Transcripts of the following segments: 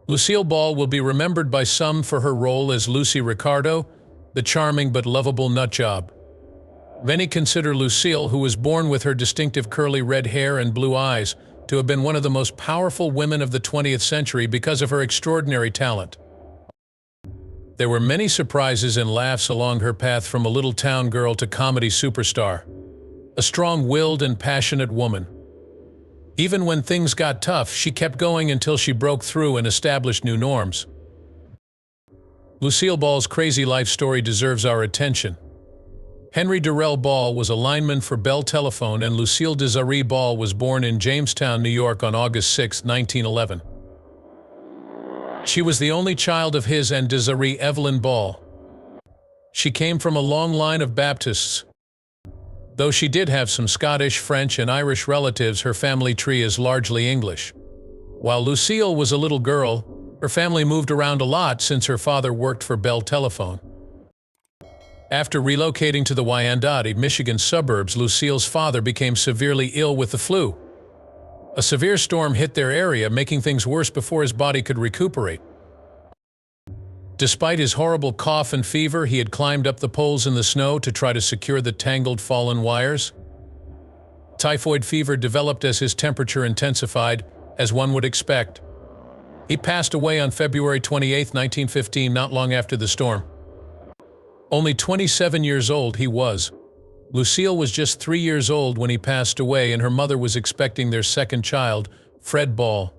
Lucille Ball will be remembered by some for her role as Lucy Ricardo, the charming but lovable nutjob. Many consider Lucille, who was born with her distinctive curly red hair and blue eyes, to have been one of the most powerful women of the 20th century because of her extraordinary talent. There were many surprises and laughs along her path, from a little town girl to comedy superstar. A strong-willed and passionate woman. Even when things got tough, she kept going until she broke through and established new norms. Lucille Ball's crazy life story deserves our attention. Henry Durrell Ball was a lineman for Bell Telephone, and Lucille Desiree Ball was born in Jamestown, New York on August 6, 1911. She was the only child of his and Desiree Evelyn Ball. She came from a long line of Baptists. Though she did have some Scottish, French, and Irish relatives, her family tree is largely English. While Lucille was a little girl, her family moved around a lot since her father worked for Bell Telephone. After relocating to the Wyandotte, Michigan suburbs, Lucille's father became severely ill with the flu. A severe storm hit their area, making things worse before his body could recuperate. Despite his horrible cough and fever, he had climbed up the poles in the snow to try to secure the tangled fallen wires. Typhoid fever developed as his temperature intensified, as one would expect. He passed away on February 28, 1915, not long after the storm. Only 27 years old he was. Lucille was just 3 years old when he passed away, and her mother was expecting their second child, Fred Ball.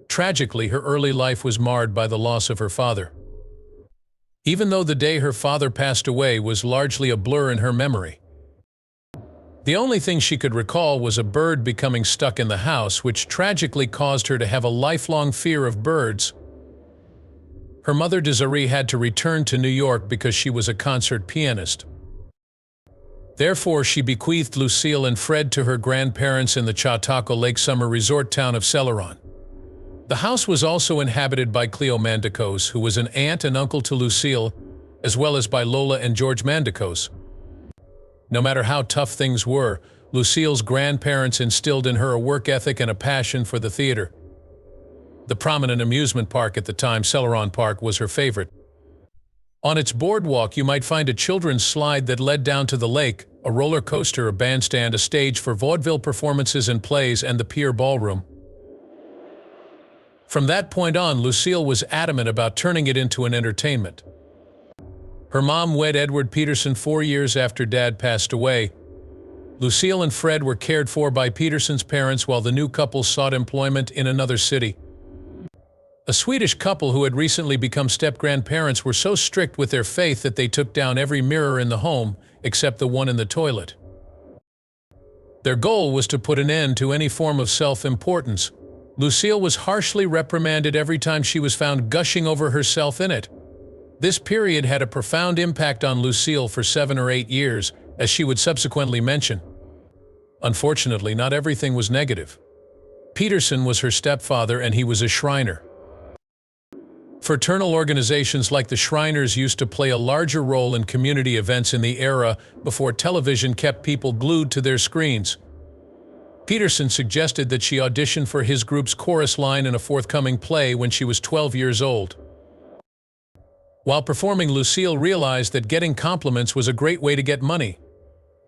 Tragically, her early life was marred by the loss of her father. Even though the day her father passed away was largely a blur in her memory. The only thing she could recall was a bird becoming stuck in the house, which tragically caused her to have a lifelong fear of birds. Her mother Desiree had to return to New York because she was a concert pianist. Therefore, she bequeathed Lucille and Fred to her grandparents in the Chautauqua Lake summer resort town of Celeron. The house was also inhabited by Cleo Mandicos, who was an aunt and uncle to Lucille, as well as by Lola and George Mandicos. No matter how tough things were, Lucille's grandparents instilled in her a work ethic and a passion for the theater. The prominent amusement park at the time, Celeron Park, was her favorite. On its boardwalk, you might find a children's slide that led down to the lake, a roller coaster, a bandstand, a stage for vaudeville performances and plays, and the Pier Ballroom. From that point on, Lucille was adamant about turning it into an entertainment. Her mom wed Edward Peterson 4 years after Dad passed away. Lucille and Fred were cared for by Peterson's parents while the new couple sought employment in another city. A Swedish couple who had recently become step-grandparents were so strict with their faith that they took down every mirror in the home except the one in the toilet. Their goal was to put an end to any form of self-importance. Lucille was harshly reprimanded every time she was found gushing over herself in it. This period had a profound impact on Lucille for 7 or 8 years, as she would subsequently mention. Unfortunately, not everything was negative. Peterson was her stepfather, and he was a Shriner. Fraternal organizations like the Shriners used to play a larger role in community events in the era before television kept people glued to their screens. Peterson suggested that she audition for his group's chorus line in a forthcoming play when she was 12 years old. While performing, Lucille realized that getting compliments was a great way to get money.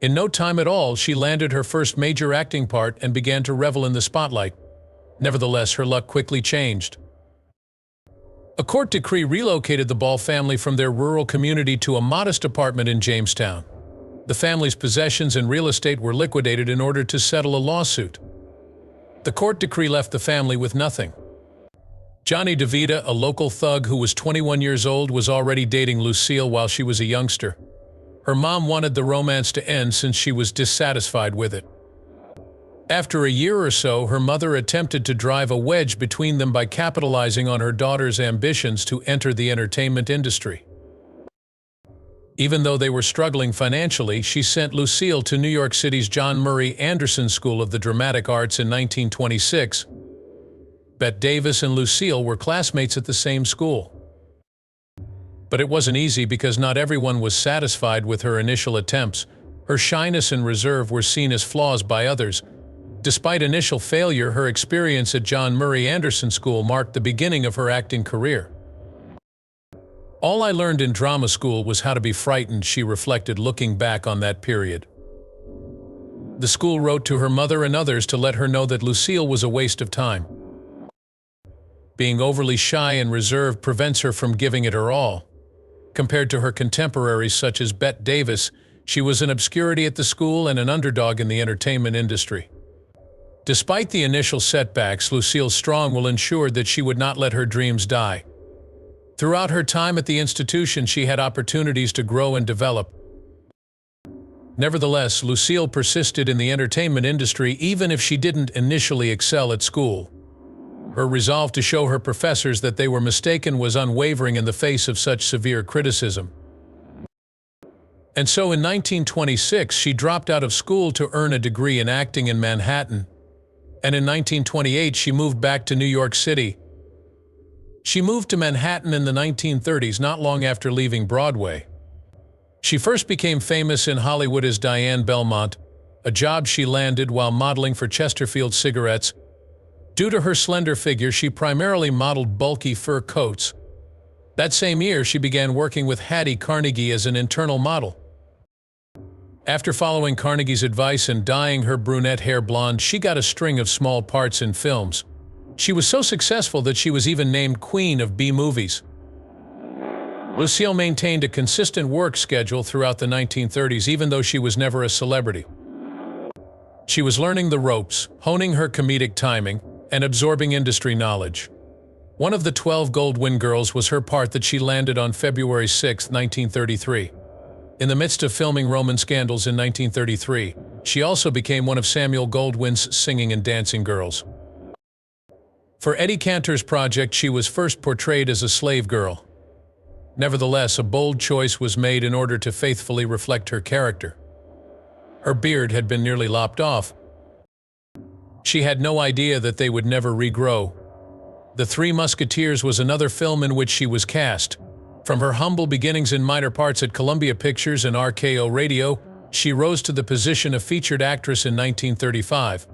In no time at all, she landed her first major acting part and began to revel in the spotlight. Nevertheless, her luck quickly changed. A court decree relocated the Ball family from their rural community to a modest apartment in Jamestown. The family's possessions and real estate were liquidated in order to settle a lawsuit. The court decree left the family with nothing. Johnny DeVita, a local thug who was 21 years old, was already dating Lucille while she was a youngster. Her mom wanted the romance to end since she was dissatisfied with it. After a year or so, her mother attempted to drive a wedge between them by capitalizing on her daughter's ambitions to enter the entertainment industry. Even though they were struggling financially, she sent Lucille to New York City's John Murray Anderson School of the Dramatic Arts in 1926. Bette Davis and Lucille were classmates at the same school. But it wasn't easy because not everyone was satisfied with her initial attempts. Her shyness and reserve were seen as flaws by others. Despite initial failure, her experience at John Murray Anderson School marked the beginning of her acting career. "All I learned in drama school was how to be frightened," she reflected, looking back on that period. The school wrote to her mother and others to let her know that Lucille was a waste of time. Being overly shy and reserved prevents her from giving it her all. Compared to her contemporaries such as Bette Davis, she was an obscurity at the school and an underdog in the entertainment industry. Despite the initial setbacks, Lucille Strong will ensure that she would not let her dreams die. Throughout her time at the institution, she had opportunities to grow and develop. Nevertheless, Lucille persisted in the entertainment industry even if she didn't initially excel at school. Her resolve to show her professors that they were mistaken was unwavering in the face of such severe criticism. And so in 1926, she dropped out of school to earn a degree in acting in Manhattan. And in 1928, she moved back to New York City. She moved to Manhattan in the 1930s, not long after leaving Broadway. She first became famous in Hollywood as Diane Belmont, a job she landed while modeling for Chesterfield cigarettes. Due to her slender figure, she primarily modeled bulky fur coats. That same year, she began working with Hattie Carnegie as an internal model. After following Carnegie's advice and dyeing her brunette hair blonde, she got a string of small parts in films. She was so successful that she was even named Queen of B-movies. Lucille maintained a consistent work schedule throughout the 1930s, even though she was never a celebrity. She was learning the ropes, honing her comedic timing, and absorbing industry knowledge. One of the 12 Goldwyn Girls was her part that she landed on February 6, 1933. In the midst of filming Roman Scandals in 1933, she also became one of Samuel Goldwyn's singing and dancing girls. For Eddie Cantor's project, she was first portrayed as a slave girl. Nevertheless, a bold choice was made in order to faithfully reflect her character. Her beard had been nearly lopped off. She had no idea that they would never regrow. The Three Musketeers was another film in which she was cast. From her humble beginnings in minor parts at Columbia Pictures and RKO Radio, she rose to the position of featured actress in 1935.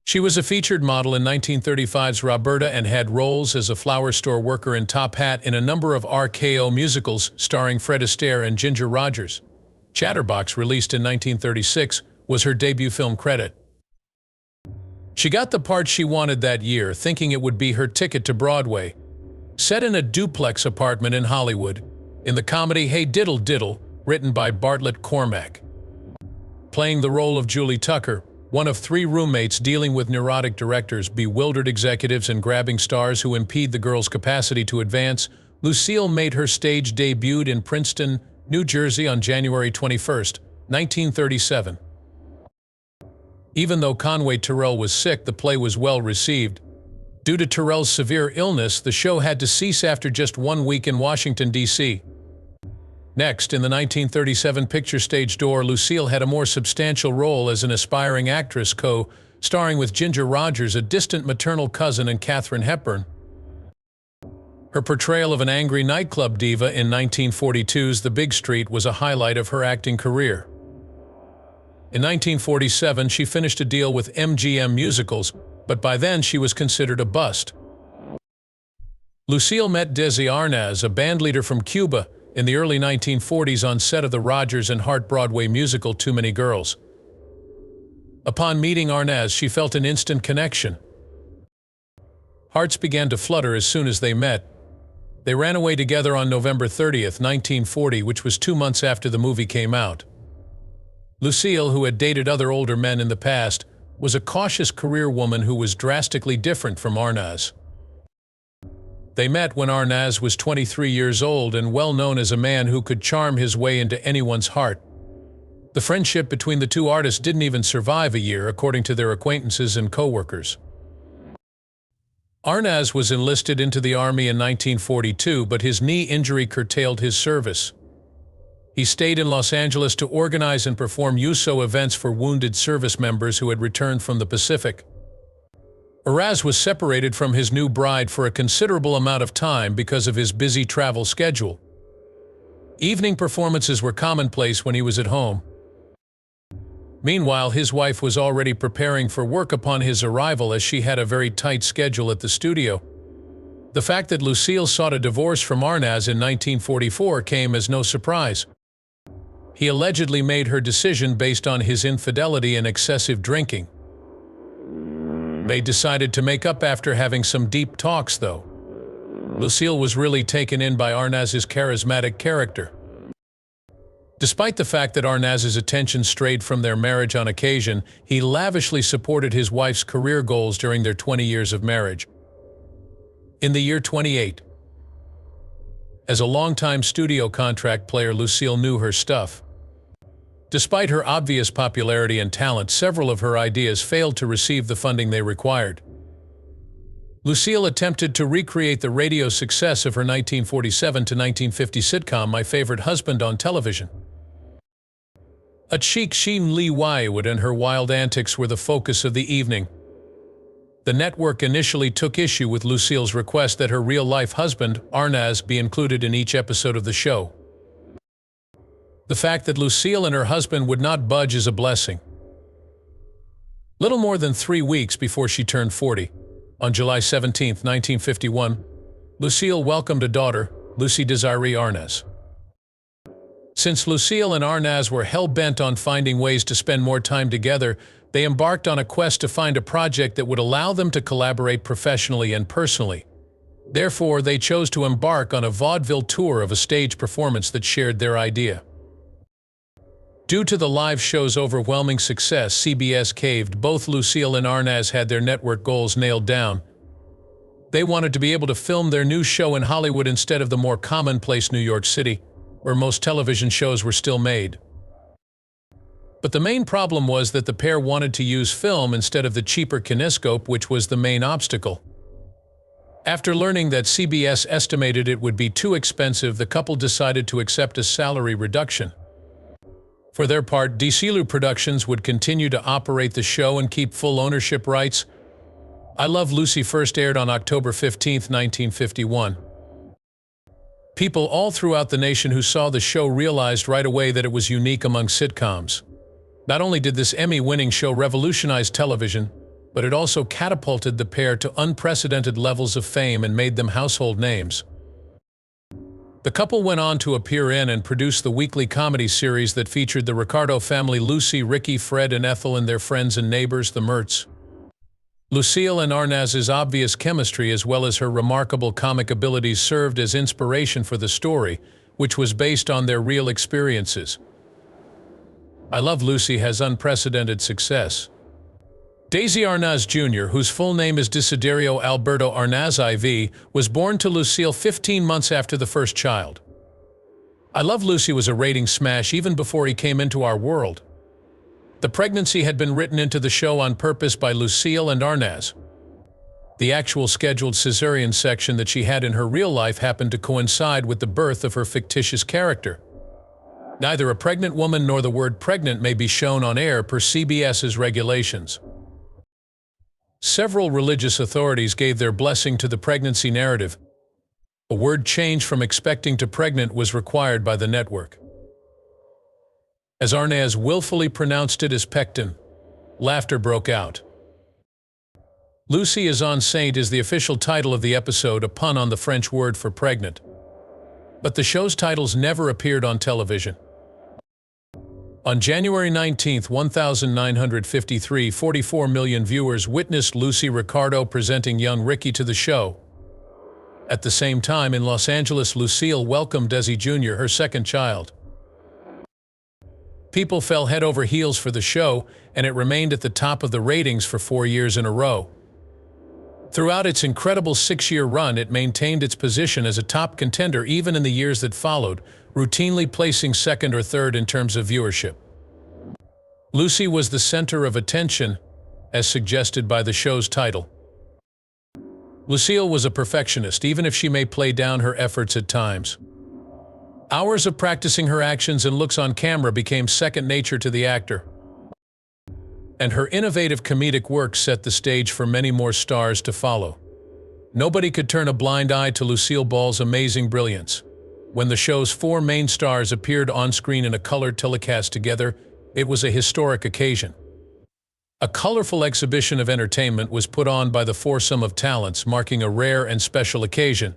She was a featured model in 1935's Roberta and had roles as a flower store worker in Top Hat in a number of RKO musicals starring Fred Astaire and Ginger Rogers. Chatterbox, released in 1936, was her debut film credit. She got the part she wanted that year, thinking it would be her ticket to Broadway. Set in a duplex apartment in Hollywood, in the comedy Hey Diddle Diddle, written by Bartlett Cormack. Playing the role of Julie Tucker, one of three roommates dealing with neurotic directors, bewildered executives, and grabbing stars who impede the girl's capacity to advance, Lucille made her stage debut in Princeton, New Jersey on January 21, 1937. Even though Conway Terrell was sick, the play was well received. Due to Terrell's severe illness, the show had to cease after just 1 week in Washington, D.C. Next, in the 1937 picture Stage Door, Lucille had a more substantial role as an aspiring actress, co-starring with Ginger Rogers, a distant maternal cousin, and Katharine Hepburn. Her portrayal of an angry nightclub diva in 1942's The Big Street was a highlight of her acting career. In 1947, she finished a deal with MGM Musicals, but by then she was considered a bust. Lucille met Desi Arnaz, a bandleader from Cuba, in the early 1940s on set of the Rodgers and Hart Broadway musical Too Many Girls. Upon meeting Arnaz, she felt an instant connection. Hearts began to flutter as soon as they met. They ran away together on November 30, 1940, which was 2 months after the movie came out. Lucille, who had dated other older men in the past, was a cautious career woman who was drastically different from Arnaz. They met when Arnaz was 23 years old and well known as a man who could charm his way into anyone's heart. The friendship between the two artists didn't even survive a year, according to their acquaintances and co-workers. Arnaz was enlisted into the Army in 1942, but his knee injury curtailed his service. He stayed in Los Angeles to organize and perform USO events for wounded service members who had returned from the Pacific. Arnaz was separated from his new bride for a considerable amount of time because of his busy travel schedule. Evening performances were commonplace when he was at home. Meanwhile, his wife was already preparing for work upon his arrival as she had a very tight schedule at the studio. The fact that Lucille sought a divorce from Arnaz in 1944 came as no surprise. He allegedly made her decision based on his infidelity and excessive drinking. They decided to make up after having some deep talks, though. Lucille was really taken in by Arnaz's charismatic character. Despite the fact that Arnaz's attention strayed from their marriage on occasion, he lavishly supported his wife's career goals during their 20 years of marriage. In the year 28, as a longtime studio contract player, Lucille knew her stuff. Despite her obvious popularity and talent, several of her ideas failed to receive the funding they required. Lucille attempted to recreate the radio success of her 1947 to 1950 sitcom My Favorite Husband on television. A chic Sheen Lee Wyewood and her wild antics were the focus of the evening. The network initially took issue with Lucille's request that her real-life husband, Arnaz, be included in each episode of the show. The fact that Lucille and her husband would not budge is a blessing. Little more than 3 weeks before she turned 40, on July 17, 1951, Lucille welcomed a daughter, Lucy Desiree Arnaz. Since Lucille and Arnaz were hell-bent on finding ways to spend more time together, they embarked on a quest to find a project that would allow them to collaborate professionally and personally. Therefore, they chose to embark on a vaudeville tour of a stage performance that shared their idea. Due to the live show's overwhelming success, CBS caved. Both Lucille and Arnaz had their network goals nailed down. They wanted to be able to film their new show in Hollywood instead of the more commonplace New York City, where most television shows were still made. But the main problem was that the pair wanted to use film instead of the cheaper kinescope, which was the main obstacle. After learning that CBS estimated it would be too expensive, the couple decided to accept a salary reduction. For their part, DCLU Productions would continue to operate the show and keep full ownership rights. I Love Lucy first aired on October 15, 1951. People all throughout the nation who saw the show realized right away that it was unique among sitcoms. Not only did this Emmy-winning show revolutionize television, but it also catapulted the pair to unprecedented levels of fame and made them household names. The couple went on to appear in and produce the weekly comedy series that featured the Ricardo family: Lucy, Ricky, Fred, and Ethel, and their friends and neighbors, the Mertz. Lucille and Arnaz's obvious chemistry, as well as her remarkable comic abilities, served as inspiration for the story, which was based on their real experiences. I Love Lucy has unprecedented success. Daisy Arnaz Jr., whose full name is Desiderio Alberto Arnaz IV, was born to Lucille 15 months after the first child. I Love Lucy was a rating smash even before he came into our world. The pregnancy had been written into the show on purpose by Lucille and Arnaz. The actual scheduled cesarean section that she had in her real life happened to coincide with the birth of her fictitious character. Neither a pregnant woman nor the word pregnant may be shown on air per CBS's regulations. Several religious authorities gave their blessing to the pregnancy narrative. A word change from expecting to pregnant was required by the network. As Arnaz willfully pronounced it as pectin, laughter broke out. Lucy is enceinte is the official title of the episode, a pun on the French word for pregnant. But the show's titles never appeared on television. On January 19, 1953, 44 million viewers witnessed Lucy Ricardo presenting young Ricky to the show. At the same time, in Los Angeles, Lucille welcomed Desi Jr., her second child. People fell head over heels for the show, and it remained at the top of the ratings for 4 years in a row. Throughout its incredible 6-year run, it maintained its position as a top contender even in the years that followed, routinely placing second or third in terms of viewership. Lucy was the center of attention, as suggested by the show's title. Lucille was a perfectionist, even if she may play down her efforts at times. Hours of practicing her actions and looks on camera became second nature to the actor. And her innovative comedic work set the stage for many more stars to follow. Nobody could turn a blind eye to Lucille Ball's amazing brilliance. When the show's 4 main stars appeared on screen in a colored telecast together, It was a historic occasion. A colorful exhibition of entertainment was put on by the foursome of talents, marking a rare and special occasion.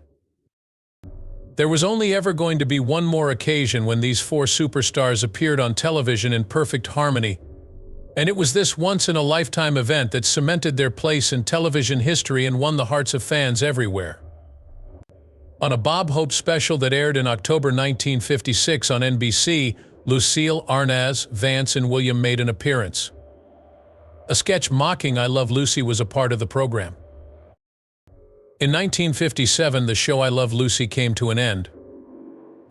There was only ever going to be one more occasion when these four superstars appeared on television in perfect harmony, and it was this once-in-a-lifetime event that cemented their place in television history and won the hearts of fans everywhere. On a Bob Hope special that aired in October 1956 on NBC, Lucille, Arnaz, Vance, and William made an appearance. A sketch mocking I Love Lucy was a part of the program. In 1957, the show I Love Lucy came to an end.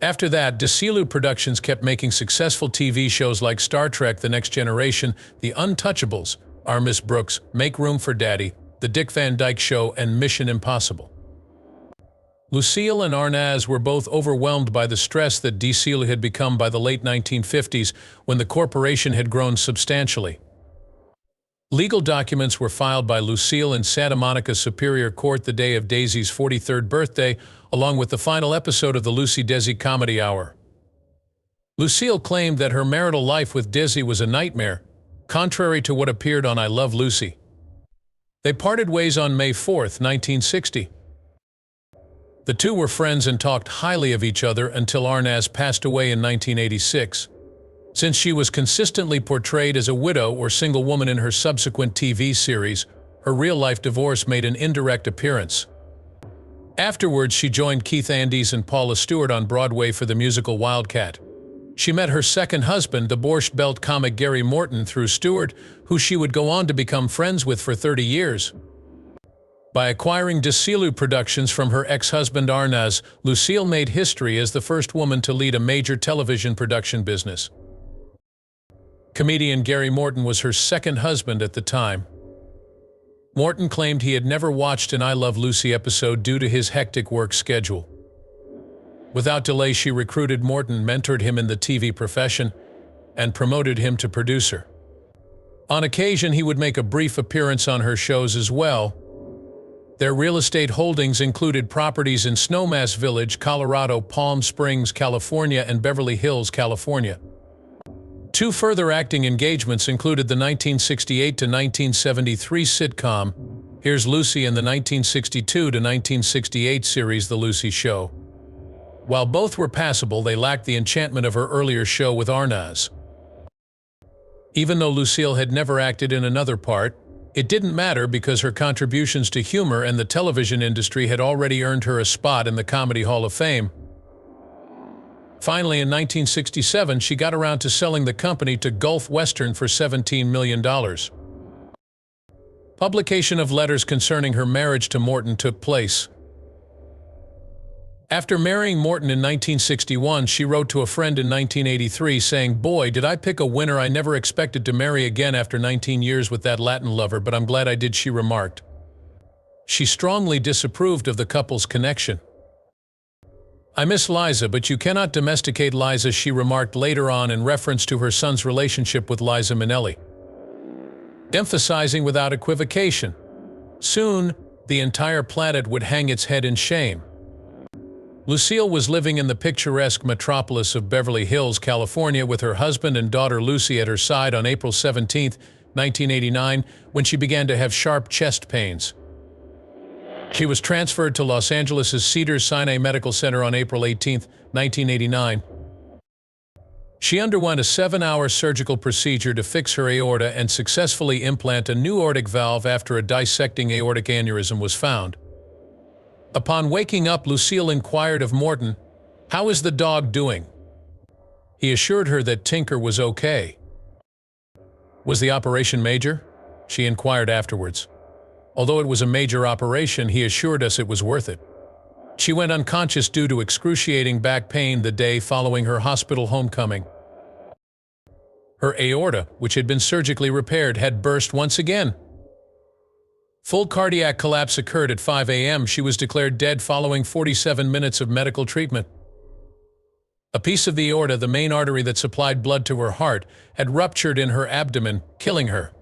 After that, Desilu Productions kept making successful TV shows like Star Trek: The Next Generation, The Untouchables, Our Miss Brooks, Make Room for Daddy, The Dick Van Dyke Show, and Mission Impossible. Lucille and Arnaz were both overwhelmed by the stress that Desilu had become by the late 1950s, when the corporation had grown substantially. Legal documents were filed by Lucille in Santa Monica Superior Court the day of Daisy's 43rd birthday, along with the final episode of the Lucy-Desi Comedy Hour. Lucille claimed that her marital life with Desi was a nightmare, contrary to what appeared on I Love Lucy. They parted ways on May 4, 1960. The two were friends and talked highly of each other until Arnaz passed away in 1986. Since she was consistently portrayed as a widow or single woman in her subsequent TV series, her real-life divorce made an indirect appearance. Afterwards, she joined Keith Andes and Paula Stewart on Broadway for the musical Wildcat. She met her second husband, the Borscht Belt comic Gary Morton, through Stewart, who she would go on to become friends with for 30 years. By acquiring Desilu Productions from her ex-husband Arnaz, Lucille made history as the first woman to lead a major television production business. Comedian Gary Morton was her second husband at the time. Morton claimed he had never watched an I Love Lucy episode due to his hectic work schedule. Without delay, she recruited Morton, mentored him in the TV profession, and promoted him to producer. On occasion, he would make a brief appearance on her shows as well. Their real estate holdings included properties in Snowmass Village, Colorado, Palm Springs, California, and Beverly Hills, California. Two further acting engagements included the 1968 to 1973 sitcom Here's Lucy and the 1962 to 1968 series The Lucy Show. While both were passable, they lacked the enchantment of her earlier show with Arnaz. Even though Lucille had never acted in another part, it didn't matter because her contributions to humor and the television industry had already earned her a spot in the Comedy Hall of Fame. Finally, in 1967, she got around to selling the company to Gulf Western for $17 million. Publication of letters concerning her marriage to Morton took place. After marrying Morton in 1961, she wrote to a friend in 1983 saying, "Boy, did I pick a winner. I never expected to marry again after 19 years with that Latin lover, but I'm glad I did," she remarked. She strongly disapproved of the couple's connection. "I miss Liza, but you cannot domesticate Liza," she remarked later on in reference to her son's relationship with Liza Minnelli, emphasizing without equivocation, soon the entire planet would hang its head in shame. Lucille was living in the picturesque metropolis of Beverly Hills, California, with her husband and daughter Lucy at her side on April 17, 1989, when she began to have sharp chest pains. She was transferred to Los Angeles' Cedars-Sinai Medical Center on April 18, 1989. She underwent a 7-hour surgical procedure to fix her aorta and successfully implant a new aortic valve after a dissecting aortic aneurysm was found. Upon waking up, Lucille inquired of Morton, "How is the dog doing?" He assured her that Tinker was okay. "Was the operation major?" she inquired afterwards. Although it was a major operation, he assured us it was worth it. She went unconscious due to excruciating back pain the day following her hospital homecoming. Her aorta, which had been surgically repaired, had burst once again. Full cardiac collapse occurred at 5 a.m. She was declared dead following 47 minutes of medical treatment. A piece of the aorta, the main artery that supplied blood to her heart, had ruptured in her abdomen, killing her.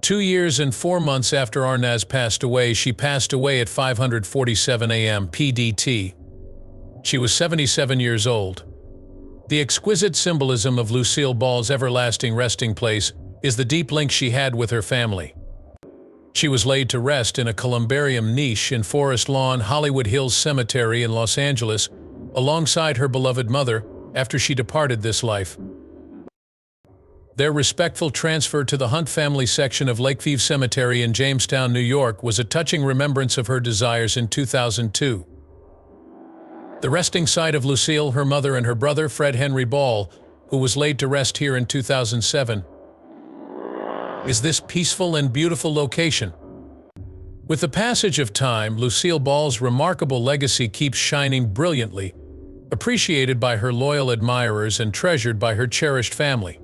2 years and 4 months after Arnaz passed away, she passed away at 5:47 a.m. PDT. She was 77 years old. The exquisite symbolism of Lucille Ball's everlasting resting place is the deep link she had with her family. She was laid to rest in a columbarium niche in Forest Lawn Hollywood Hills Cemetery in Los Angeles, alongside her beloved mother, after she departed this life. Their respectful transfer to the Hunt family section of Lakeview Cemetery in Jamestown, New York, was a touching remembrance of her desires in 2002. The resting site of Lucille, her mother, and her brother, Fred Henry Ball, who was laid to rest here in 2007, is this peaceful and beautiful location. With the passage of time, Lucille Ball's remarkable legacy keeps shining brilliantly, appreciated by her loyal admirers and treasured by her cherished family.